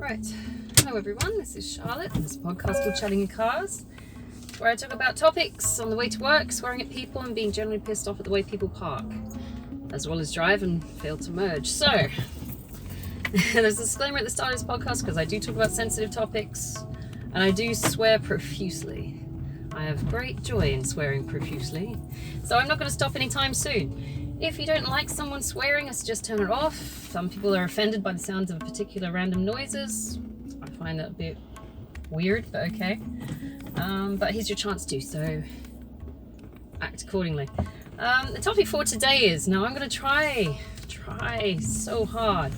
Right. Hello everyone, this is Charlotte. This is a podcast called Chatting in Cars, where I talk about topics on the way to work, swearing at people and being generally pissed off at the way people park, as well as drive and fail to merge. So, there's a disclaimer at the start of this podcast because I do talk about sensitive topics and I do swear profusely. I have great joy in swearing profusely, so I'm not going to stop anytime soon. If you don't like someone swearing, I suggest turn it off. Some people are offended by the sounds of particular random noises. I find that a bit weird, but okay. But here's your chance to, so act accordingly. The topic for today is, now I'm going to try so hard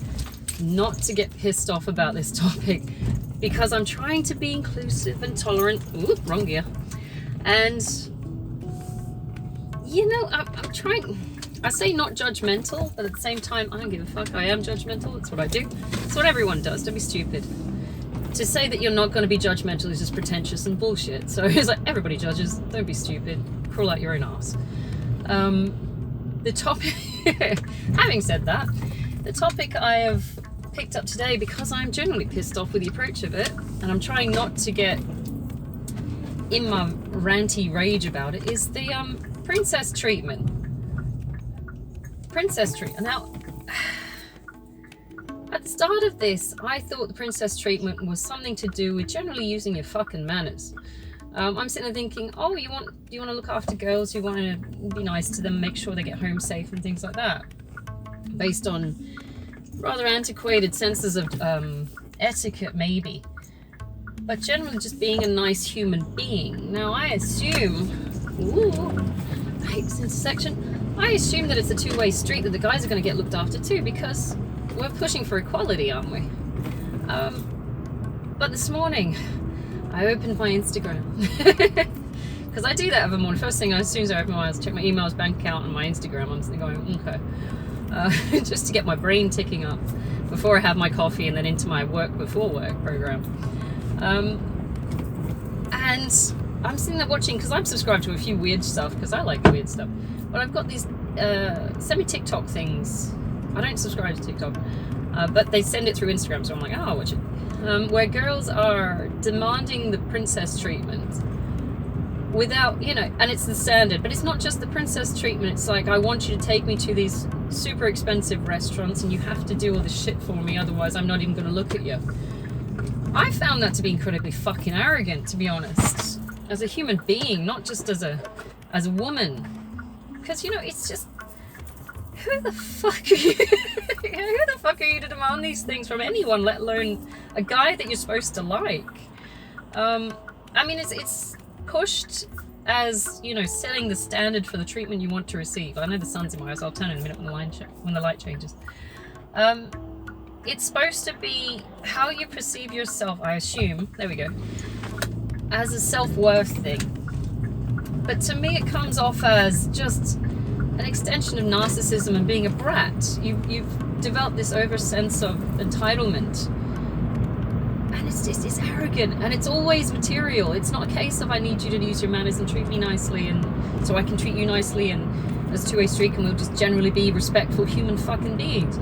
not to get pissed off about this topic because I'm trying to be inclusive and tolerant. Ooh, wrong gear. And, you know, I'm trying... I say not judgmental, but at the same time, I don't give a fuck. I am judgmental. It's what I do. It's what everyone does. Don't be stupid. To say that you're not going to be judgmental is just pretentious and bullshit. So it's like, everybody judges. Don't be stupid. Crawl out your own ass. The topic... Having said that, the topic I have picked up today, because I'm generally pissed off with the approach of it, and I'm trying not to get in my ranty rage about it, is the princess treatment. Princess treatment. Now, at the start of this, I thought the princess treatment was something to do with generally using your fucking manners. I'm sitting there thinking, oh, you want to look after girls, you want to be nice to them, make sure they get home safe and things like that, based on rather antiquated senses of etiquette, maybe. But generally just being a nice human being. Now, I assume, I hate this intersection. I assume that it's a two-way street, that the guys are going to get looked after too, because we're pushing for equality, aren't we? But this morning, I opened my Instagram. Because I do that every morning. First thing, as soon as I open my eyes, check my emails, bank account, and my Instagram. I'm sitting going, okay. Just to get my brain ticking up before I have my coffee and then into my work before work program. And I'm sitting there watching, because I'm subscribed to a few weird stuff, because I like weird stuff. But I've got these semi-TikTok things. I don't subscribe to TikTok, but they send it through Instagram, so I'm like, oh, I'll watch it. Where girls are demanding the princess treatment without, and it's the standard, but it's not just the princess treatment. It's like, I want you to take me to these super expensive restaurants and you have to do all this shit for me, otherwise I'm not even going to look at you. I found that to be incredibly fucking arrogant, to be honest, as a human being, not just as a woman. Because, it's just, who the fuck are you? Who the fuck are you to demand these things from anyone, let alone a guy that you're supposed to like? I mean, it's pushed as, setting the standard for the treatment you want to receive. I know the sun's in my eyes, I'll turn in a minute when the light changes. It's supposed to be how you perceive yourself, I assume, there we go, as a self-worth thing. But to me, it comes off as just an extension of narcissism and being a brat. You've developed this over sense of entitlement. And it's arrogant, and it's always material. It's not a case of, I need you to use your manners and treat me nicely, and so I can treat you nicely, and there's a two-way street, and we'll just generally be respectful human fucking beings.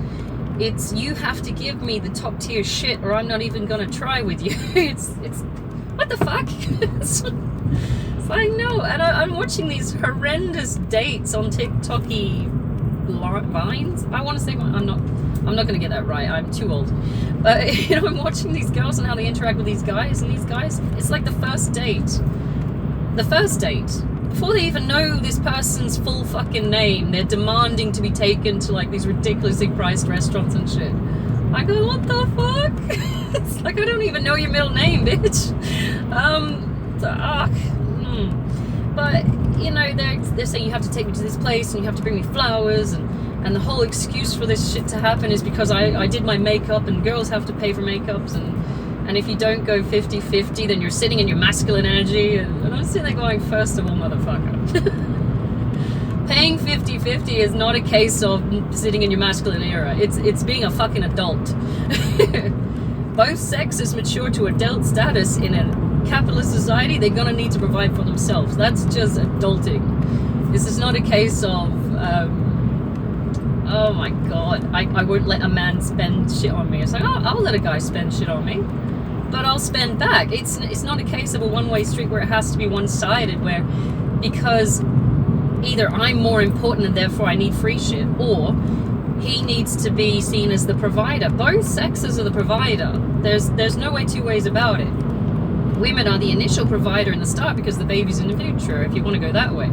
It's, you have to give me the top tier shit, or I'm not even gonna try with you. It's what the fuck? I know, and I'm watching these horrendous dates on TikTok-y vines. I want to say, I'm not going to get that right. I'm too old. But I'm watching these girls and how they interact with these guys, and these guys, it's like the first date. The first date, before they even know this person's full fucking name, they're demanding to be taken to like these ridiculously priced restaurants and shit. I go, what the fuck? It's like, I don't even know your middle name, bitch. But, they're saying you have to take me to this place and you have to bring me flowers, and the whole excuse for this shit to happen is because I did my makeup, and girls have to pay for makeups, and if you don't go 50-50, then you're sitting in your masculine energy, and I'm sitting there going, first of all, motherfucker. Paying 50-50 is not a case of sitting in your masculine era. It's being a fucking adult. Both sexes mature to adult status in a capitalist society. They're gonna need to provide for themselves. That's just adulting. This is not a case of Oh my God. I won't let a man spend shit on me. It's like, oh, I'll let a guy spend shit on me, but I'll spend back. It's not a case of a one-way street where it has to be one-sided, where because either I'm more important and therefore I need free shit, or he needs to be seen as the provider. Both sexes are the provider. There's no way two ways about it. Women are the initial provider in the start because the baby's in the future, if you want to go that way.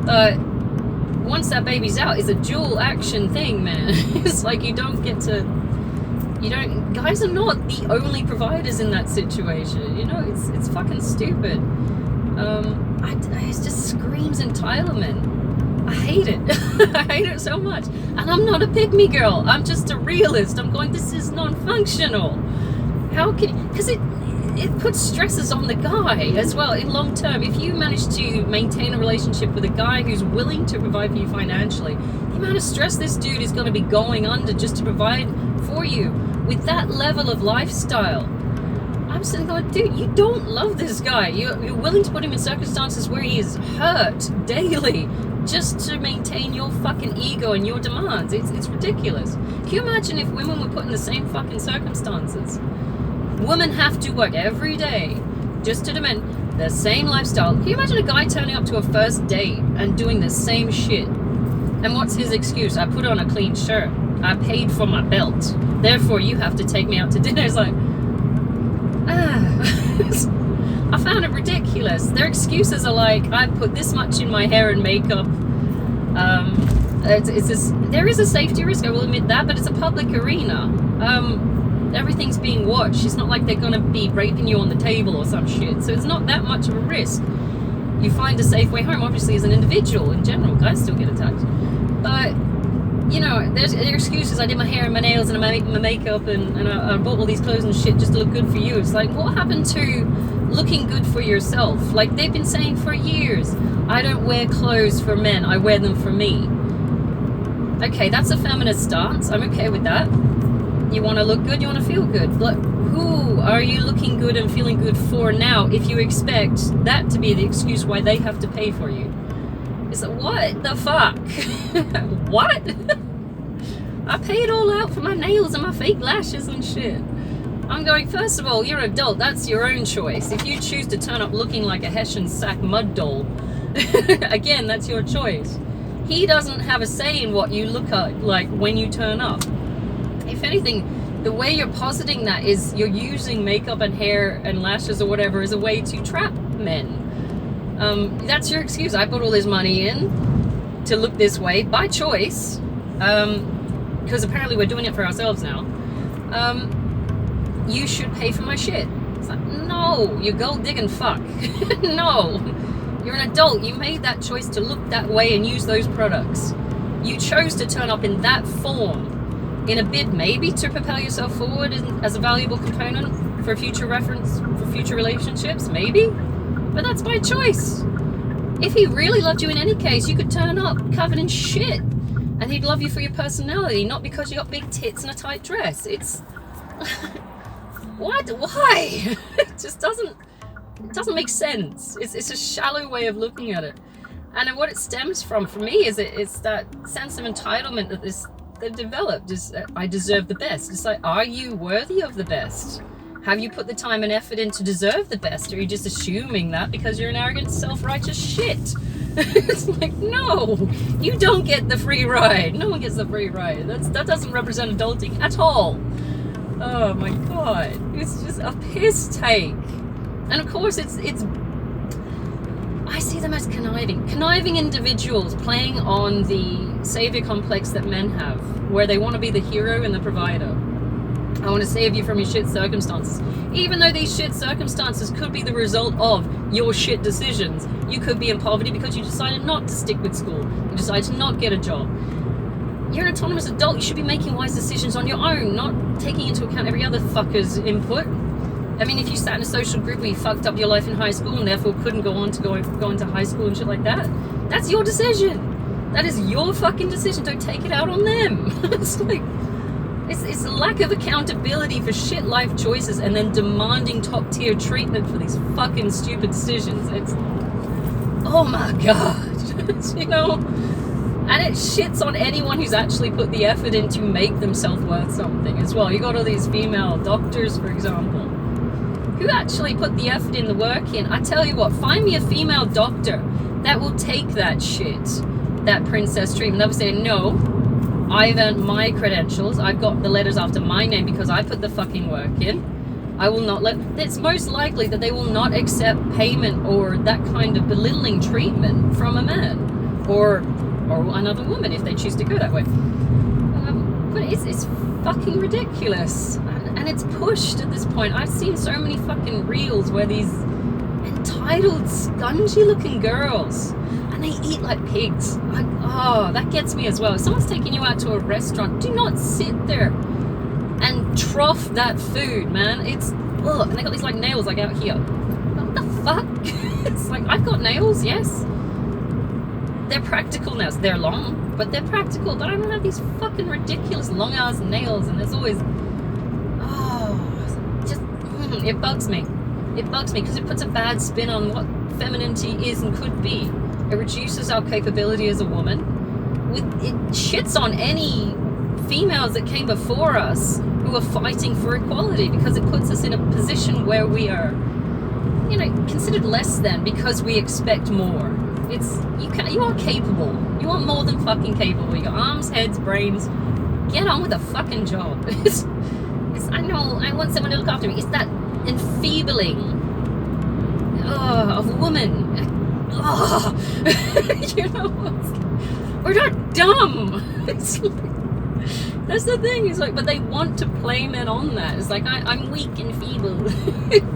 But once that baby's out, it's a dual action thing, man. It's like guys are not the only providers in that situation. You know, it's fucking stupid. It just screams entitlement. I hate it. I hate it so much. And I'm not a pick-me girl. I'm just a realist. I'm going, this is non-functional. How can, because it puts stresses on the guy as well in long term. If you manage to maintain a relationship with a guy who's willing to provide for you financially, the amount of stress this dude is going to be going under just to provide for you with that level of lifestyle. I'm sitting going, dude, you don't love this guy. You're willing to put him in circumstances where he is hurt daily just to maintain your fucking ego and your demands. It's ridiculous. Can you imagine if women were put in the same fucking circumstances? Women have to work every day just to demand the same lifestyle. Can you imagine a guy turning up to a first date and doing the same shit? And what's his excuse? I put on a clean shirt. I paid for my belt. Therefore, you have to take me out to dinner. It's like, I found it ridiculous. Their excuses are like, I put this much in my hair and makeup. There is a safety risk, I will admit that, but it's a public arena. Everything's being watched. It's not like they're going to be raping you on the table or some shit. So it's not that much of a risk. You find a safe way home, obviously, as an individual in general. Guys still get attacked. But, you know, there's excuses. I did my hair and my nails and I made my makeup and I bought all these clothes and shit just to look good for you. It's like, what happened to looking good for yourself? Like they've been saying for years, I don't wear clothes for men. I wear them for me. Okay, that's a feminist stance. I'm okay with that. You want to look good, you want to feel good. But who are you looking good and feeling good for now if you expect that to be the excuse why they have to pay for you? It's like, what the fuck? What? I paid all out for my nails and my fake lashes and shit. I'm going, first of all, you're an adult. That's your own choice. If you choose to turn up looking like a Hessian sack mud doll, again, that's your choice. He doesn't have a say in what you look like when you turn up. If anything, the way you're positing that is you're using makeup and hair and lashes or whatever as a way to trap men. That's your excuse. I put all this money in to look this way by choice, because apparently we're doing it for ourselves now. You should pay for my shit. It's like, no, you gold digging fuck. No, you're an adult. You made that choice to look that way and use those products. You chose to turn up in that form in a bid maybe to propel yourself forward as a valuable component for future reference, for future relationships, maybe. But that's by choice. If he really loved you in any case, you could turn up covered in shit and he'd love you for your personality, not because you got big tits and a tight dress. It's what? Why? It just doesn't make sense. It's a shallow way of looking at it. And what it stems from for me is it's that sense of entitlement that they've developed, is that I deserve the best. It's like, are you worthy of the best? Have you put the time and effort in to deserve the best? Or are you just assuming that because you're an arrogant, self-righteous shit? It's like, no, you don't get the free ride. No one gets the free ride. That doesn't represent adulting at all. Oh my God. It's just a piss take. And of course, it's I see them as conniving individuals playing on the savior complex that men have, where they want to be the hero and the provider. I want to save you from your shit circumstances. Even though these shit circumstances could be the result of your shit decisions. You could be in poverty because you decided not to stick with school. You decided to not get a job. You're an autonomous adult. You should be making wise decisions on your own, not taking into account every other fucker's input. I mean, if you sat in a social group where you fucked up your life in high school and therefore couldn't go on to go into high school and shit like that, that's your decision. That is your fucking decision. Don't take it out on them. It's like, it's a lack of accountability for shit life choices and then demanding top tier treatment for these fucking stupid decisions. It's, oh my God. You know? And it shits on anyone who's actually put the effort in to make themselves worth something as well. You got all these female doctors, for example, who actually put the effort in, the work in. I tell you what, find me a female doctor that will take that shit, that princess treatment. They'll say, no, I've earned my credentials. I've got the letters after my name because I put the fucking work in. I will not let... It's most likely that they will not accept payment or that kind of belittling treatment from a man or another woman if they choose to go that way. But it's fucking ridiculous. And it's pushed at this point. I've seen so many fucking reels where these entitled, scungy looking girls, and they eat like pigs. That gets me as well. If someone's taking you out to a restaurant, do not sit there and trough that food, man. It's, ugh. And they got these like nails like out here. What the fuck? It's like, I've got nails, yes. They're practical nails. They're long, but they're practical. But I don't have these fucking ridiculous long ass nails, and there's always, it bugs me. It bugs me because it puts a bad spin on what femininity is and could be. It reduces our capability as a woman. It shits on any females that came before us who are fighting for equality, because it puts us in a position where we are, considered less than because we expect more. You are capable. You are more than fucking capable. You got arms, heads, brains. Get on with the fucking job. I know, I want someone to look after me. It's that enfeebling of a woman. We're not dumb. It's like, that's the thing. It's like, but they want to play men on that. It's like, I'm weak and feeble.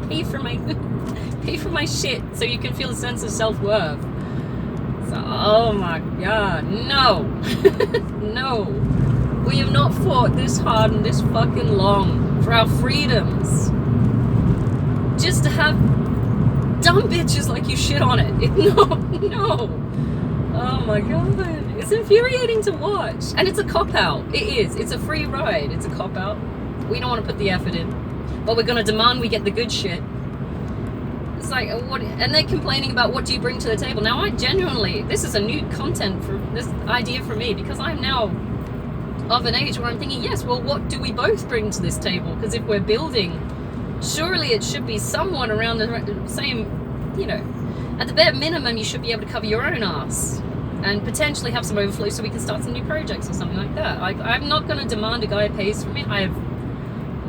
pay for my shit so you can feel a sense of self-worth. So, oh my god, no. No. We have not fought this hard and this fucking long for our freedoms just to have dumb bitches like you shit on it. No. Oh my god. It's infuriating to watch. And it's a cop-out. It is. It's a free ride. It's a cop-out. We don't want to put the effort in. But we're going to demand we get the good shit. It's like, what? And they're complaining about what do you bring to the table. Now, I genuinely, this is a new content for this idea for me, because I'm now of an age where I'm thinking, yes, well, what do we both bring to this table? Because if we're building, surely it should be someone around the same, at the bare minimum, you should be able to cover your own ass and potentially have some overflow so we can start some new projects or something like that. I'm not going to demand a guy pays for me. I have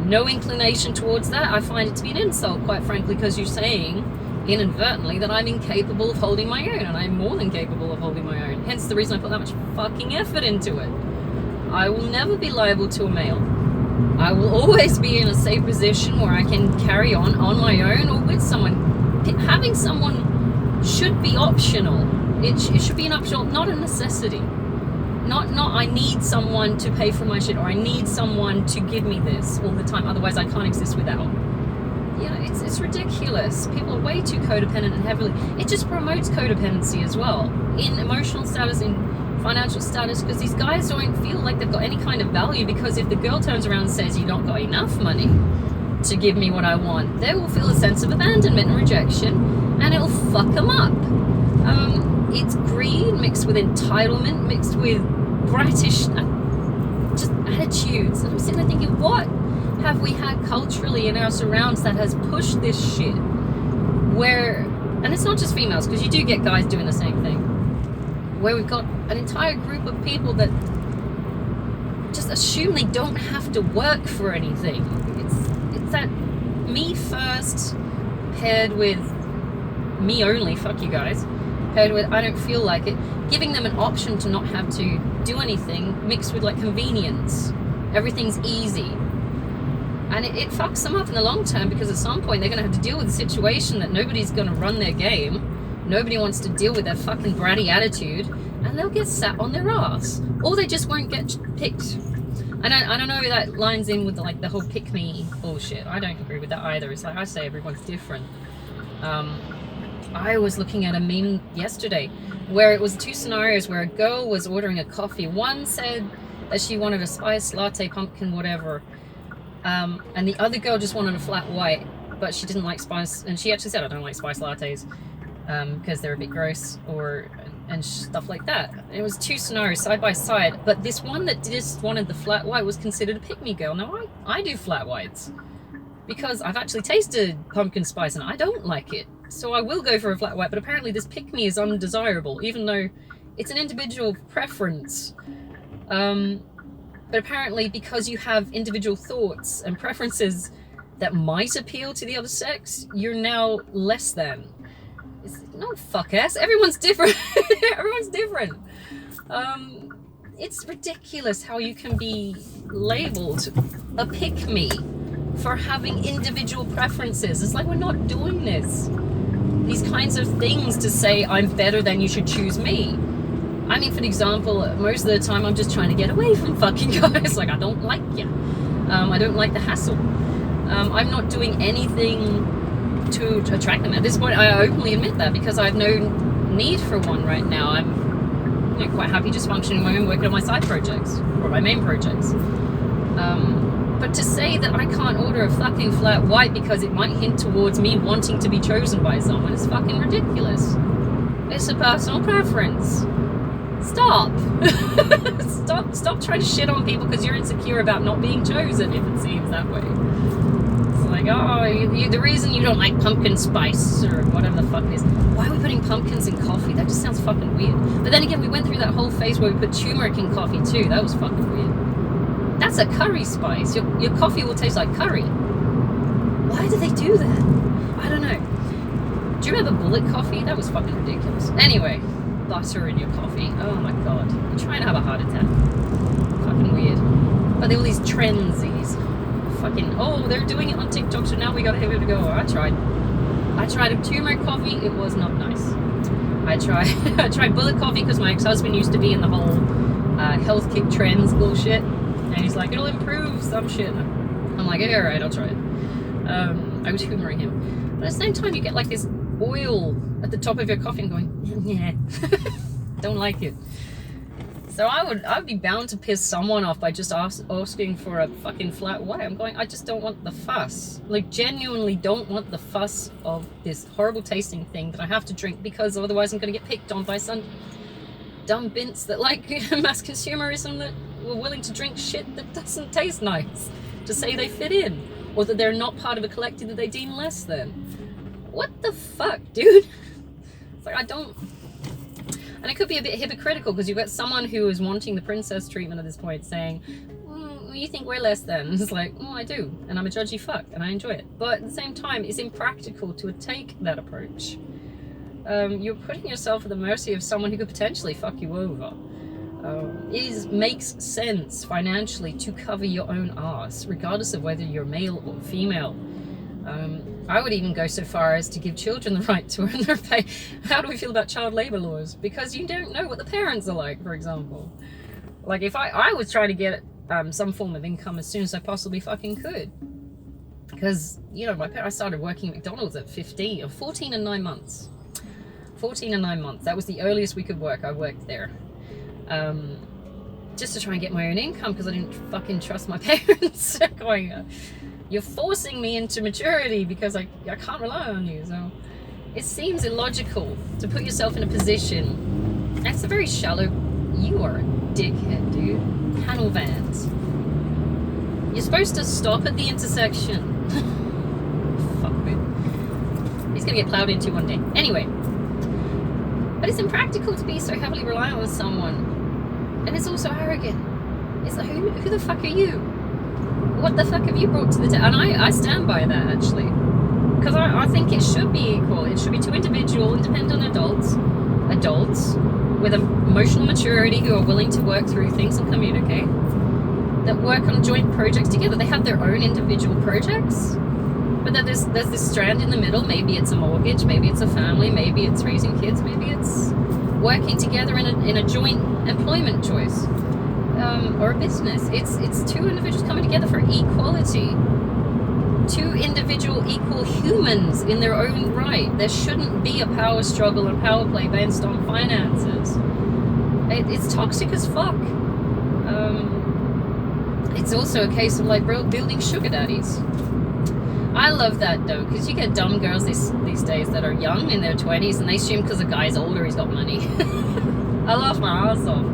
no inclination towards that. I find it to be an insult, quite frankly, because you're saying inadvertently that I'm incapable of holding my own, and I'm more than capable of holding my own. Hence the reason I put that much fucking effort into it. I will never be liable to a male. I will always be in a safe position where I can carry on my own or with someone. Having someone should be optional. It should be an optional, not a necessity. Not I need someone to pay for my shit, or I need someone to give me this all the time, otherwise I can't exist without. It's ridiculous. People are way too codependent and heavily. It just promotes codependency as well, in emotional status, in financial status, because these guys don't feel like they've got any kind of value, because if the girl turns around and says, you don't got enough money to give me what I want, they will feel a sense of abandonment and rejection, and it will fuck them up. It's greed mixed with entitlement, mixed with bratish just attitudes. And I'm sitting there thinking, what have we had culturally in our surrounds that has pushed this shit? Where, and it's not just females, because you do get guys doing the same thing, where we've got an entire group of people that just assume they don't have to work for anything. It's that me first paired with me only, fuck you guys, paired with I don't feel like it, giving them an option to not have to do anything, mixed with like convenience. Everything's easy. And it fucks them up in the long term, because at some point they're going to have to deal with a situation that nobody's going to run their game. Nobody wants to deal with their fucking bratty attitude, and they'll get sat on their ass, or they just won't get picked. I don't know if that lines in with like the whole pick me bullshit. I don't agree with that either. It's like I say, everyone's different. I was looking at a meme yesterday where it was two scenarios where a girl was ordering a coffee. One said that she wanted a spice latte, pumpkin, whatever, and the other girl just wanted a flat white, but she didn't like spice, and she actually said, I don't like spice lattes because they're a bit gross, or and stuff like that. And it was 2 scenarios side by side, but this one that just wanted the flat white was considered a pick-me girl. Now I do flat whites because I've actually tasted pumpkin spice and I don't like it, so I will go for a flat white. But apparently this pick-me is undesirable, even though it's an individual preference. But apparently because you have individual thoughts and preferences that might appeal to the other sex, you're now less than. No, fuck ass. Everyone's different. Everyone's different. It's ridiculous how you can be labeled a pick-me for having individual preferences. It's like, we're not doing this. These kinds of things to say I'm better than you should choose me. I mean, for example, most of the time I'm just trying to get away from fucking guys. Like, I don't like you. I don't like the hassle. I'm not doing anything to attract them. At this point, I openly admit that because I have no need for one right now. I'm quite happy just functioning my own, working on my side projects or my main projects. But to say that I can't order a fucking flat white because it might hint towards me wanting to be chosen by someone is fucking ridiculous. It's a personal preference. Stop. Stop trying to shit on people because you're insecure about not being chosen, if it seems that way. Like, oh, the reason you don't like pumpkin spice or whatever the fuck it is. Why are we putting pumpkins in coffee? That just sounds fucking weird. But then again, we went through that whole phase where we put turmeric in coffee too. That was fucking weird. That's a curry spice. Your coffee will taste like curry. Why do they do that? I don't know. Do you remember bullet coffee? That was fucking ridiculous. Anyway, butter in your coffee. Oh my god. You're trying to have a heart attack. Fucking weird. But there were these trends, they're doing it on TikTok, so now we gotta give it a go. I tried a turmeric coffee. It was not nice. I tried bullet coffee because my ex-husband used to be in the whole health kick trends bullshit, and he's like, it'll improve some shit. I'm like, yeah, alright, I'll try it. I was humoring him, but at the same time you get like this oil at the top of your coffee and going, yeah. Don't like it. So I would be bound to piss someone off by just asking for a fucking flat white. I'm going, I just don't want the fuss. Like, genuinely don't want the fuss of this horrible tasting thing that I have to drink because otherwise I'm going to get picked on by some dumb bints that like mass consumerism that were willing to drink shit that doesn't taste nice to say they fit in, or that they're not part of a collective that they deem less than. What the fuck, dude? It's like, I don't... And it could be a bit hypocritical because you've got someone who is wanting the princess treatment at this point saying, you think we're less than? It's like, I do, and I'm a judgy fuck, and I enjoy it. But at the same time, it's impractical to take that approach. You're putting yourself at the mercy of someone who could potentially fuck you over. It makes sense financially to cover your own arse, regardless of whether you're male or female. I would even go so far as to give children the right to earn their pay. How do we feel about child labor laws? Because you don't know what the parents are like, for example. Like, if I was trying to get some form of income as soon as I possibly fucking could. Because, I started working at McDonald's at 14 and 9 months. 14 and 9 months. That was the earliest we could work. I worked there. Just to try and get my own income because I didn't fucking trust my parents. Going, you're forcing me into maturity because I can't rely on you. So it seems illogical to put yourself in a position. That's a very shallow... You are a dickhead, dude. Panel vans. You're supposed to stop at the intersection. Fuck me. He's gonna get plowed into one day. Anyway. But it's impractical to be so heavily reliant on someone. And it's also arrogant. It's like, who the fuck are you? What the fuck have you brought to the table? And I stand by that, actually. Because I think it should be equal. It should be two individual, independent adults with emotional maturity who are willing to work through things and communicate, that work on joint projects together. They have their own individual projects, but then there's this strand in the middle. Maybe it's a mortgage, maybe it's a family, maybe it's raising kids, maybe it's working together in a joint employment choice. Or a business. It's two individuals coming together for equality. Two individual equal humans in their own right. There shouldn't be a power struggle and power play based on finances. It's toxic as fuck. It's also a case of like building sugar daddies. I love that though, because you get dumb girls these days that are young in their 20s and they assume because a guy's older he's got money. I laugh my ass off.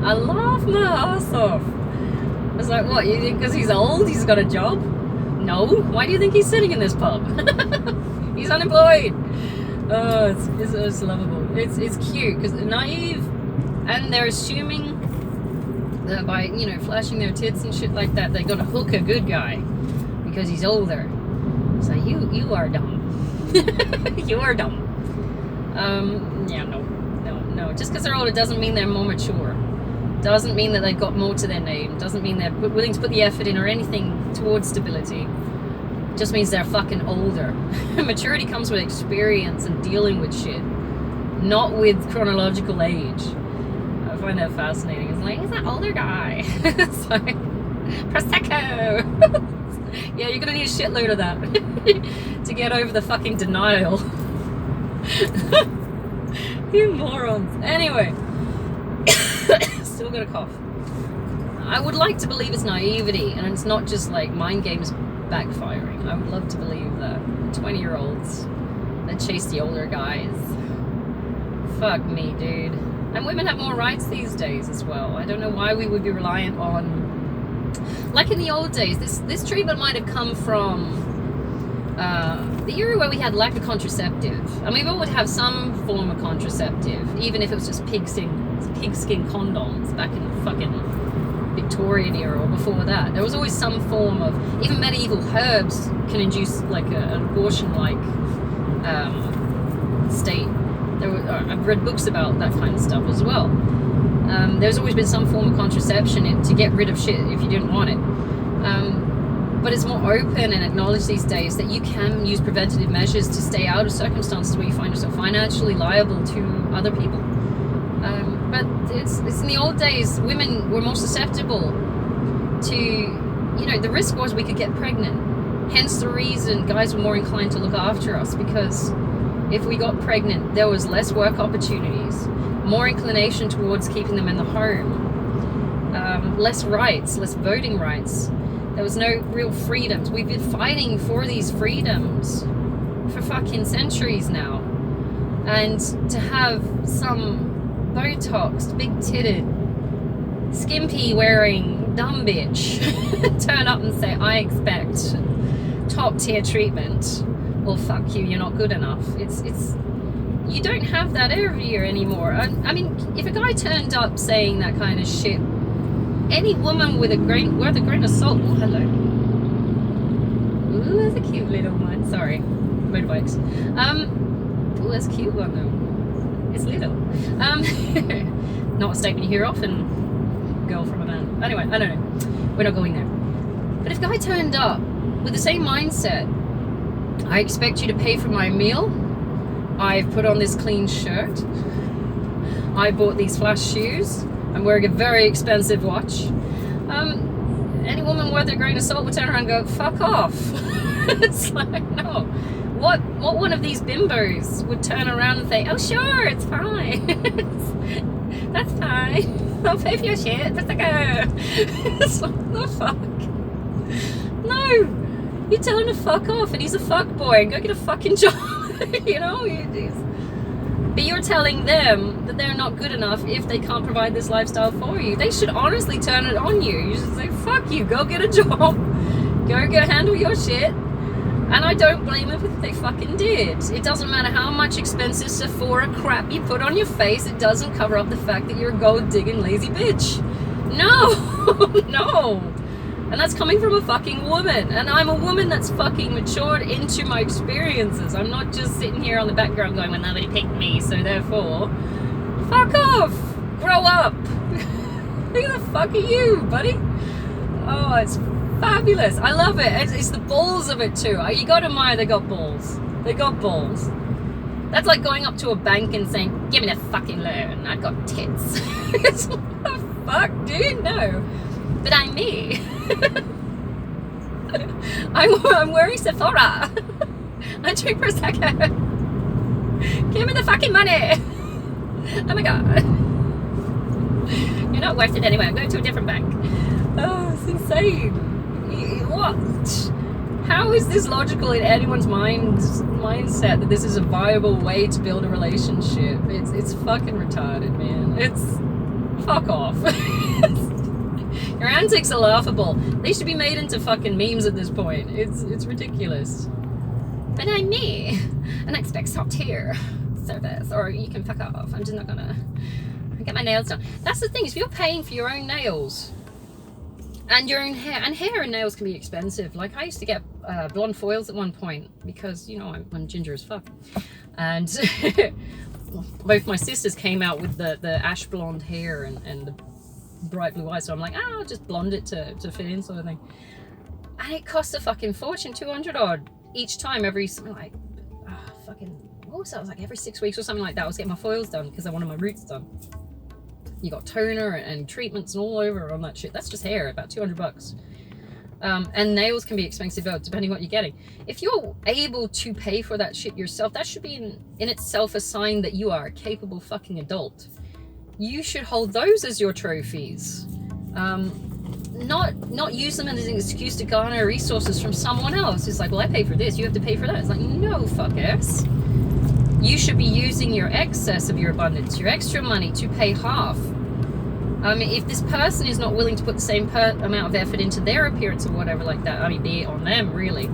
I laugh my ass off. It's like, what, you think because he's old he's got a job? No. Why do you think he's sitting in this pub? He's unemployed. Oh, it's lovable. It's cute because they're naive and they're assuming that by, you know, flashing their tits and shit like that, they're gonna hook a good guy because he's older. So you are dumb. You are dumb. Yeah, no. Just because they're older doesn't mean they're more mature. Doesn't mean that they've got more to their name. Doesn't mean they're willing to put the effort in or anything towards stability. Just means they're fucking older. Maturity comes with experience and dealing with shit, not with chronological age. I find that fascinating. It's like, he's that older guy. It's like, Prosecco. Yeah, you're gonna need a shitload of that to get over the fucking denial. You morons. Anyway, still got a cough. I would like to believe it's naivety and it's not just like mind games backfiring. I would love to believe that 20-year-olds that chase the older guys. Fuck me, dude. And women have more rights these days as well. I don't know why we would be reliant on, like in the old days, this treatment might have come from the era where we had lack of contraceptive. I mean, we would have some form of contraceptive, even if it was just pigskin condoms back in the fucking Victorian era or before that. There was always some form of, even medieval herbs can induce like an abortion-like state. I've read books about that kind of stuff as well. There's always been some form of contraception to get rid of shit if you didn't want it. But it's more open and acknowledged these days that you can use preventative measures to stay out of circumstances where you find yourself financially liable to other people. But it's in the old days, women were more susceptible to, you know, the risk was we could get pregnant. Hence the reason guys were more inclined to look after us, because if we got pregnant, there was less work opportunities, more inclination towards keeping them in the home, less rights, less voting rights. There was no real freedoms. We've been fighting for these freedoms for fucking centuries now. And to have some Botoxed, big-titted, skimpy-wearing dumb bitch turn up and say, I expect top-tier treatment, or fuck you, you're not good enough. It's you don't have that every year anymore. I mean, if a guy turned up saying that kind of shit, any woman with a grain of salt. Oh, hello. Ooh, that's a cute little one. Sorry, motorbikes. Ooh, that's a cute one though. It's little. Not a statement you hear often. Girl from a man. Anyway, I don't know. We're not going there. But if a guy turned up with the same mindset, I expect you to pay for my meal. I've put on this clean shirt. I bought these flash shoes. I'm wearing a very expensive watch. Any woman worth a grain of salt would turn around and go, fuck off. It's like, no. What one of these bimbos would turn around and say, oh sure, it's fine. That's fine. I'll pay for your shit. Let's go. It's like, the fuck? No. You tell him to fuck off and he's a fuck boy and go get a fucking job. You know? But you're telling them that they're not good enough if they can't provide this lifestyle for you. They should honestly turn it on you. You should say, fuck you, go get a job. Go handle your shit. And I don't blame them if they fucking did. It doesn't matter how much expensive Sephora crap you put on your face, it doesn't cover up the fact that you're a gold-digging lazy bitch. No. No. And that's coming from a fucking woman. And I'm a woman that's fucking matured into my experiences. I'm not just sitting here on the background going, well, nobody picked me, so therefore, fuck off. Grow up. Who the fuck are you, buddy? Oh, it's fabulous. I love it. It's the balls of it, too. You gotta admire they got balls. They got balls. That's like going up to a bank and saying, give me the fucking loan. I've got tits. It's what the fuck, dude? No. But I'm me. I'm wearing Sephora. I drink Prosecco. Give me the fucking money. Oh my god. You're not worth it anyway. I'm going to a different bank. Oh, it's insane. What? How is this logical in anyone's mindset that this is a viable way to build a relationship? It's fucking retarded, man. It's fuck off. Your antics are laughable. They should be made into fucking memes at this point. It's ridiculous. But I'm me, and I expect top tier service, or you can fuck off. I'm just not gonna get my nails done. That's the thing, if you're paying for your own nails and your own hair, and hair and nails can be expensive. Like, I used to get blonde foils at one point because, you know, I'm ginger as fuck. And both my sisters came out with the ash blonde hair and the bright blue eyes, so I'm like, I'll just blonde it to fit in, sort of thing. And it cost a fucking fortune, 200 odd each time, every something like fucking, what was that? It was like every 6 weeks or something like that. I was getting my foils done because I wanted my roots done. You got toner and treatments and all over on that shit. That's just hair, about 200 bucks. And nails can be expensive depending what you're getting. If you're able to pay for that shit yourself, that should be in itself a sign that you are a capable fucking adult. You should hold those as your trophies. Not use them as an excuse to garner resources from someone else. It's like, well, I pay for this, you have to pay for that. It's like, no, fuckers. You should be using your excess of your abundance, your extra money, to pay half. I mean, if this person is not willing to put the same amount of effort into their appearance or whatever like that, I mean, be it on them, really.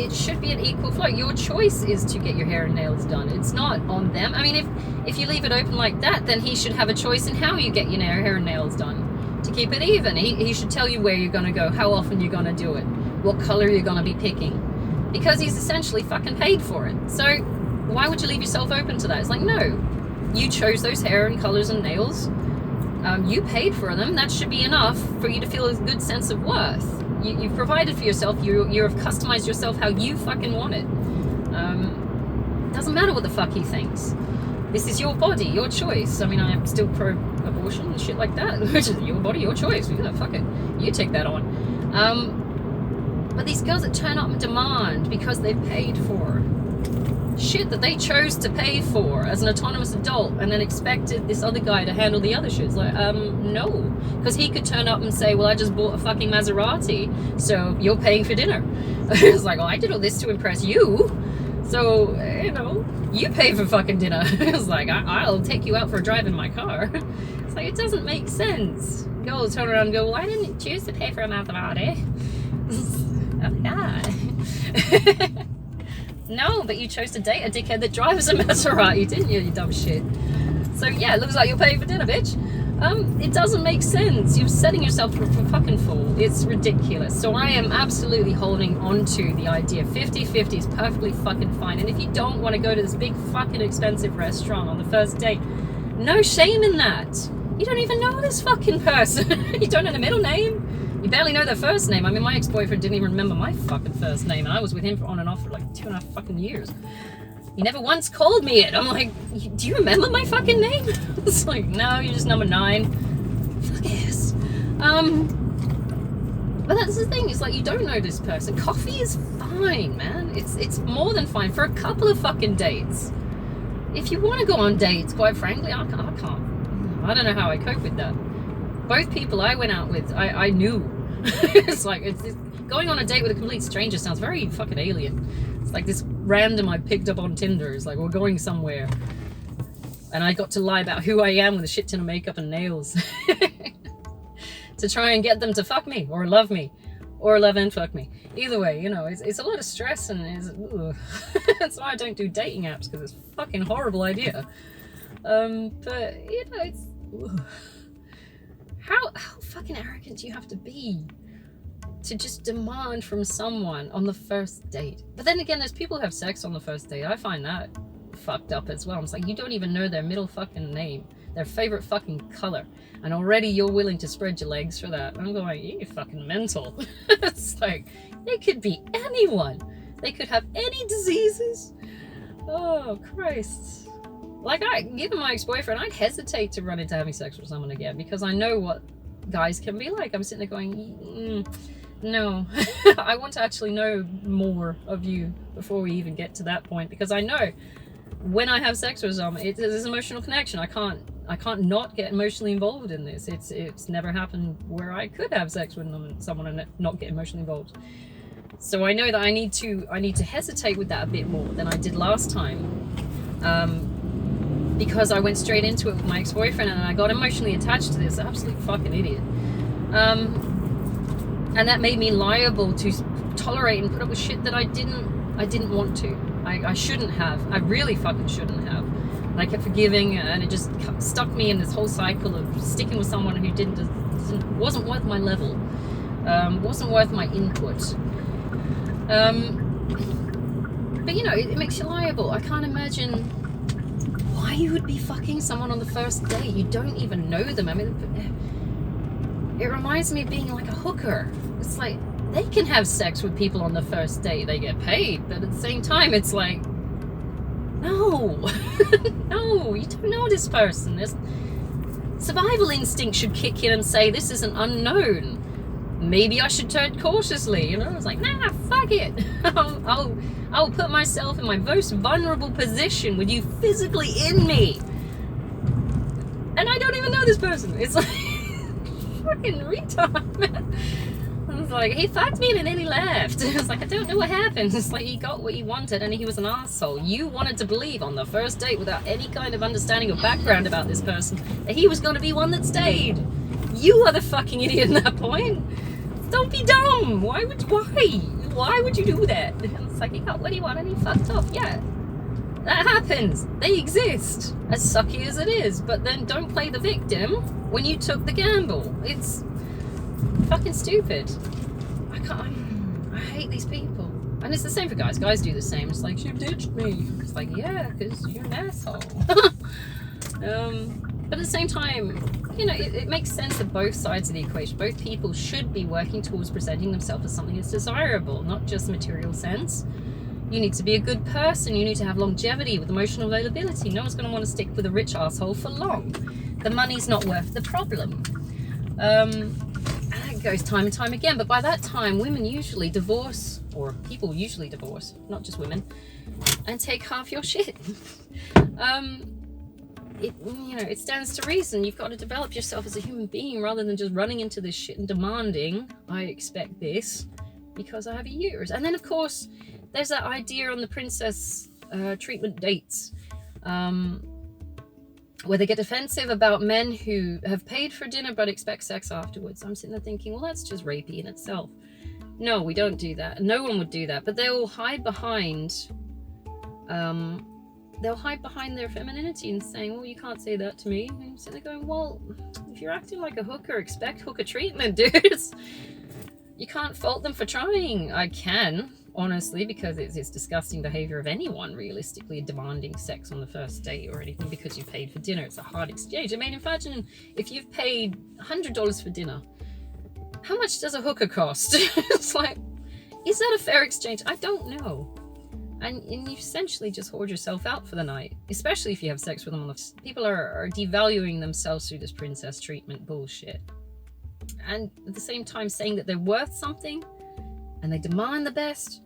It should be an equal flow. Your choice is to get your hair and nails done. It's not on them. I mean, if you leave it open like that, then he should have a choice in how you get your hair and nails done. To keep it even, he should tell you where you're going to go, how often you're going to do it, what color you're going to be picking. Because he's essentially fucking paid for it. So why would you leave yourself open to that? It's like, no. You chose those hair and colors and nails. You paid for them. That should be enough for you to feel a good sense of worth. You've provided for yourself. You have customized yourself how you fucking want it. Doesn't matter what the fuck he thinks. This is your body, your choice. I mean, I am still pro-abortion and shit like that, which is your body, your choice. You know, fuck it. You take that on. But these girls that turn up and demand because they've paid for shit that they chose to pay for as an autonomous adult, and then expected this other guy to handle the other shit. It's like, no. Because he could turn up and say, well, I just bought a fucking Maserati, so you're paying for dinner. It's like, well, I did all this to impress you, so, you know, you pay for fucking dinner. It's like, I'll take you out for a drive in my car. It's like, it doesn't make sense. Girls turn around and go, well, I didn't choose to pay for a Maserati. Oh, yeah. No, but you chose to date a dickhead that drives a Maserati, didn't you, you dumb shit? So yeah, it looks like you're paying for dinner, bitch. It doesn't make sense. You're setting yourself for a fucking fool. It's ridiculous. So I am absolutely holding on to the idea 50-50 is perfectly fucking fine. And if you don't want to go to this big fucking expensive restaurant on the first date, no shame in that. You don't even know this fucking person. You don't know the middle name. You barely know their first name. I mean, my ex-boyfriend didn't even remember my fucking first name, and I was with him on and off for like 2.5 fucking years. He never once called me it. I'm like, do you remember my fucking name? It's like, no, you're just number 9. Fuck yes. But that's the thing. It's like, you don't know this person. Coffee is fine, man. It's more than fine for a couple of fucking dates. If you want to go on dates, quite frankly, I can't. I don't know how I cope with that. Both people I went out with, I knew. It's like, it's going on a date with a complete stranger sounds very fucking alien. It's like this random I picked up on Tinder. It's like, we're going somewhere. And I got to lie about who I am with a shit ton of makeup and nails. To try and get them to fuck me, or love me. Or love and fuck me. Either way, you know, it's a lot of stress, and that's why I don't do dating apps, because it's a fucking horrible idea. But, you know, it's... How fucking arrogant do you have to be to just demand from someone on the first date? But then again, there's people who have sex on the first date. I find that fucked up as well. It's like, you don't even know their middle fucking name, their favorite fucking color, and already you're willing to spread your legs for that. I'm going, you're fucking mental. It's like, they could be anyone. They could have any diseases. Oh, Christ. Like, given my ex-boyfriend, I'd hesitate to run into having sex with someone again, because I know what guys can be like. I'm sitting there going, no. I want to actually know more of you before we even get to that point, because I know when I have sex with someone, there's emotional connection. I can't not get emotionally involved in this. It's never happened where I could have sex with someone and not get emotionally involved. So I know that I need to hesitate with that a bit more than I did last time, because I went straight into it with my ex-boyfriend and I got emotionally attached to this absolute fucking idiot, and that made me liable to tolerate and put up with shit that I didn't want to. I shouldn't have. I really fucking shouldn't have. And I kept forgiving, and it just stuck me in this whole cycle of sticking with someone who wasn't worth my level, wasn't worth my input. But you know, it makes you liable. I can't imagine why you would be fucking someone on the first date. You don't even know them. I mean, it reminds me of being like a hooker. It's like, they can have sex with people on the first date. They get paid. But at the same time, it's like, no. No, you don't know this person. Survival instinct should kick in and say, this is an unknown. Maybe I should tread cautiously. You know, I was like, nah, fuck it. I'll put myself in my most vulnerable position with you physically in me. And I don't even know this person. It's like, fucking retard, man. I was like, he fucked me and then he left. I was like, I don't know what happened. It's like, he got what he wanted and he was an asshole. You wanted to believe on the first date, without any kind of understanding or background about this person, that he was going to be one that stayed. You are the fucking idiot at that point. Don't be dumb. Why would you do that? It's like, he got what he wanted and he fucked off. Yeah, that happens. They exist, as sucky as it is. But then don't play the victim when you took the gamble. It's fucking stupid. I hate these people. And it's the same for guys. Guys do the same. It's like, she ditched me. It's like, yeah, because you're an asshole. But at the same time, you know, it makes sense of both sides of the equation. Both people should be working towards presenting themselves as something that's desirable, not just material sense. You need to be a good person. You need to have longevity with emotional availability. No one's going to want to stick with a rich asshole for long. The money's not worth the problem. And that goes time and time again. But by that time, women usually divorce, or people usually divorce, not just women, and take half your shit. It stands to reason. You've got to develop yourself as a human being rather than just running into this shit and demanding, I expect this because I have a uterus. And then, of course, there's that idea on the princess treatment dates where they get defensive about men who have paid for dinner but expect sex afterwards. I'm sitting there thinking, well, that's just rapey in itself. No, we don't do that. No one would do that. But they'll hide behind... they'll hide behind their femininity and saying, well, you can't say that to me. And I'm sitting there going, well, if you're acting like a hooker, expect hooker treatment, dudes. You can't fault them for trying. I can, honestly, because it's disgusting behavior of anyone, realistically, demanding sex on the first date or anything because you paid for dinner. It's a hard exchange. I mean, imagine if you've paid $100 for dinner. How much does a hooker cost? It's like, is that a fair exchange? I don't know. And you essentially just hoard yourself out for the night, especially if you have sex with them. People are devaluing themselves through this princess treatment bullshit. And at the same time saying that they're worth something and they demand the best,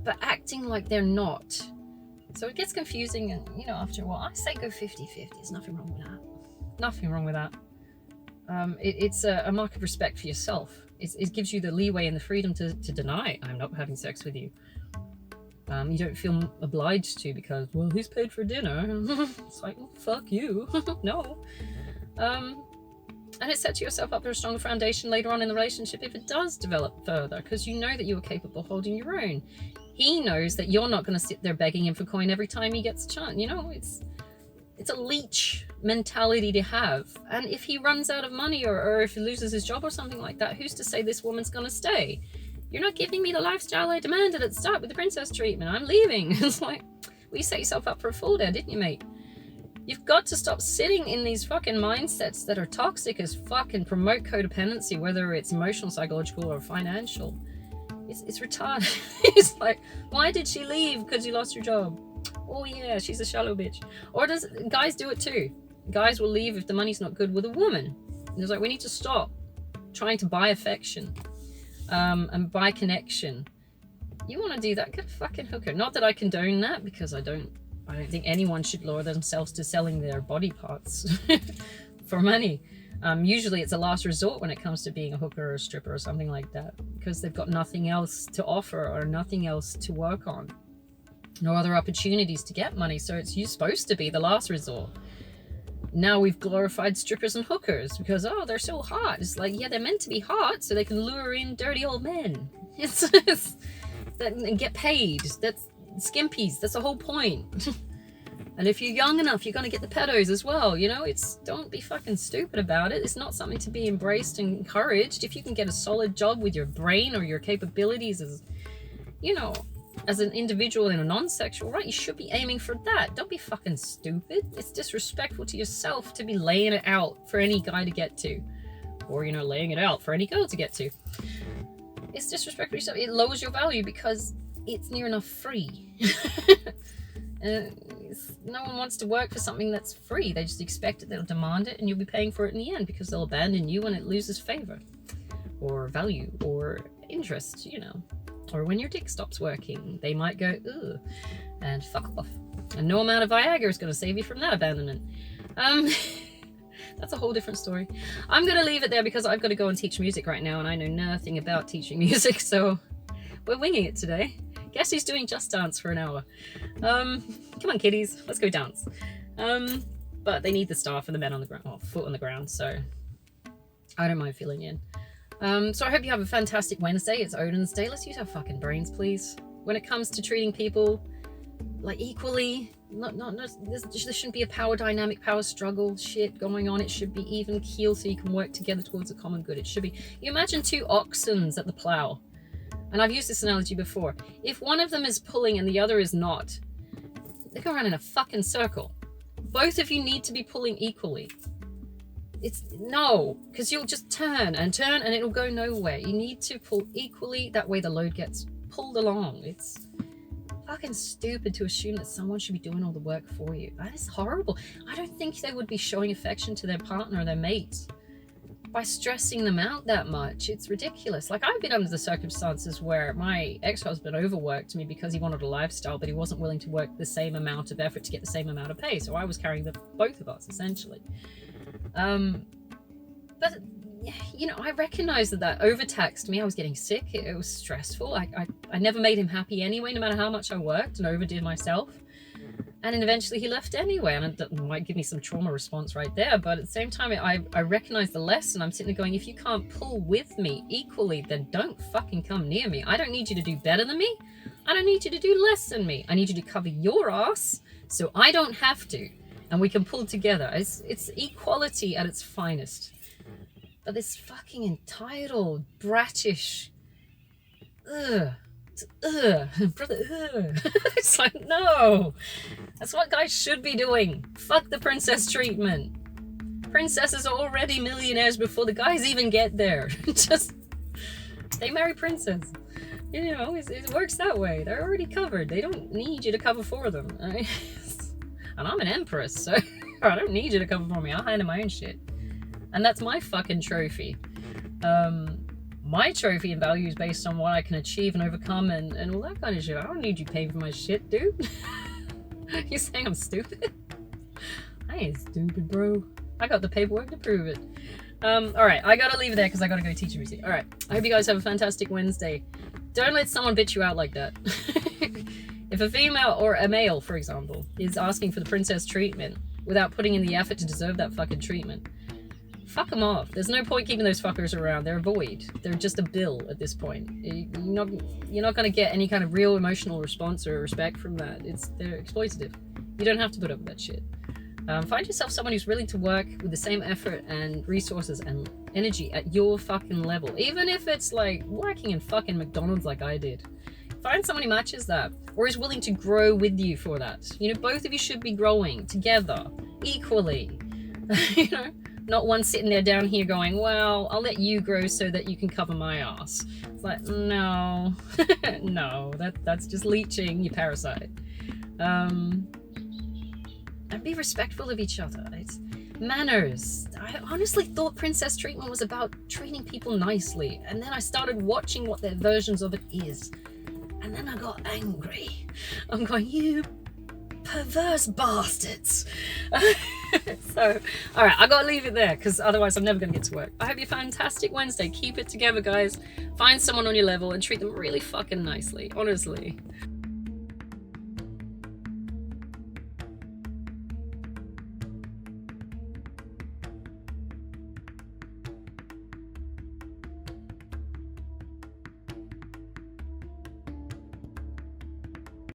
but acting like they're not. So it gets confusing, and you know, after a while, I say go 50-50. There's nothing wrong with that. Nothing wrong with that. It's a mark of respect for yourself. It gives you the leeway and the freedom to deny, I'm not having sex with you. You don't feel obliged to because, well, he's paid for dinner. It's like, well, fuck you. No. And it sets yourself up for a stronger foundation later on in the relationship if it does develop further, because you know that you are capable of holding your own. He knows that you're not going to sit there begging him for coin every time he gets a chance. You know, it's a leech mentality to have. And if he runs out of money or if he loses his job or something like that, who's to say this woman's going to stay? You're not giving me the lifestyle I demanded at the start with the princess treatment. I'm leaving. It's like, well, you set yourself up for a fall there, didn't you, mate? You've got to stop sitting in these fucking mindsets that are toxic as fuck and promote codependency, whether it's emotional, psychological, or financial. It's retarded. It's like, why did she leave? Because you lost your job. Oh yeah, she's a shallow bitch. Or does guys do it too? Guys will leave if the money's not good with a woman. And it's like, we need to stop trying to buy affection. And by connection. You want to do that, get a fucking hooker. Not that I condone that, because I don't I don't think anyone should lower themselves to selling their body parts for money. Usually it's a last resort when it comes to being a hooker or a stripper or something like that, because they've got nothing else to offer or nothing else to work on. No other opportunities to get money, so it's supposed to be the last resort. Now we've glorified strippers and hookers because, oh, they're so hot. It's like, yeah, they're meant to be hot so they can lure in dirty old men. And get paid. That's skimpies. That's the whole point. And if you're young enough, you're going to get the pedos as well. You know, don't be fucking stupid about it. It's not something to be embraced and encouraged. If you can get a solid job with your brain or your capabilities as, you know, as an individual in a non-sexual, right, you should be aiming for that. Don't be fucking stupid. It's disrespectful to yourself to be laying it out for any guy to get to. Or, you know, laying it out for any girl to get to. It's disrespectful to yourself. It lowers your value because it's near enough free. No one wants to work for something that's free. They just expect it, they'll demand it, and you'll be paying for it in the end because they'll abandon you when it loses favor or value or interest, you know. Or when your dick stops working, they might go, ugh, and fuck off. And no amount of Viagra is going to save you from that abandonment. That's a whole different story. I'm going to leave it there because I've got to go and teach music right now, and I know nothing about teaching music, so we're winging it today. Guess who's doing Just Dance for an hour? Come on, kiddies, let's go dance. But they need the staff and the men on the ground, or foot on the ground, so I don't mind filling in. So I hope you have a fantastic Wednesday. It's Odin's Day. Let's use our fucking brains, please. When it comes to treating people like equally, there shouldn't be a power dynamic, power struggle shit going on. It should be even keel so you can work together towards a common good. It should be. You imagine two oxen at the plow. And I've used this analogy before. If one of them is pulling and the other is not, they go around in a fucking circle. Both of you need to be pulling equally. Because you'll just turn and it'll go nowhere. You need to pull equally, that way the load gets pulled along. It's fucking stupid to assume that someone should be doing all the work for you. That is horrible. I don't think they would be showing affection to their partner or their mate by stressing them out that much. It's ridiculous. Like, I've been under the circumstances where my ex-husband overworked me because he wanted a lifestyle, but he wasn't willing to work the same amount of effort to get the same amount of pay. So I was carrying both of us, essentially. But you know, I recognized that overtaxed me. I was getting sick. It was stressful. I never made him happy anyway, no matter how much I worked, and overdid myself. And then eventually he left anyway, and it might give me some trauma response right there. But at the same time, I recognize the lesson. I'm sitting there going, if you can't pull with me equally, then don't fucking come near me. I don't need you to do better than me. I don't need you to do less than me. I need you to cover your ass so I don't have to. And we can pull together. It's equality at its finest. But this fucking entitled, bratish, brother, it's like, no. That's what guys should be doing. Fuck the princess treatment. Princesses are already millionaires before the guys even get there. They marry princes. You know, it works that way. They're already covered. They don't need you to cover for them. Right? And I'm an empress, so I don't need you to cover for me. I'll handle my own shit. And that's my fucking trophy. My trophy and value is based on what I can achieve and overcome and all that kind of shit. I don't need you paying for my shit, dude. You saying I'm stupid? I ain't stupid, bro. I got the paperwork to prove it. Alright, I gotta leave it there because I gotta go teach music. Alright, I hope you guys have a fantastic Wednesday. Don't let someone bitch you out like that. If a female or a male, for example, is asking for the princess treatment without putting in the effort to deserve that fucking treatment, fuck them off. There's no point keeping those fuckers around. They're a void. They're just a bill at this point. You're not going to get any kind of real emotional response or respect from that. They're exploitative. You don't have to put up with that shit. Find yourself someone who's willing to work with the same effort and resources and energy at your fucking level. Even if it's like working in fucking McDonald's like I did. Find someone who matches that or is willing to grow with you for that. You know, both of you should be growing together equally. You know, not one sitting there down here going, well, I'll let you grow so that you can cover my ass. It's like, no, no, that's just leeching, you parasite. And be respectful of each other. It's manners. I honestly thought princess treatment was about treating people nicely, and then I started watching what their versions of it is, and then I got angry. I'm going, you perverse bastards. So, all right, I gotta leave it there because otherwise I'm never gonna get to work. I hope you have a fantastic Wednesday. Keep it together, guys. Find someone on your level and treat them really fucking nicely, honestly.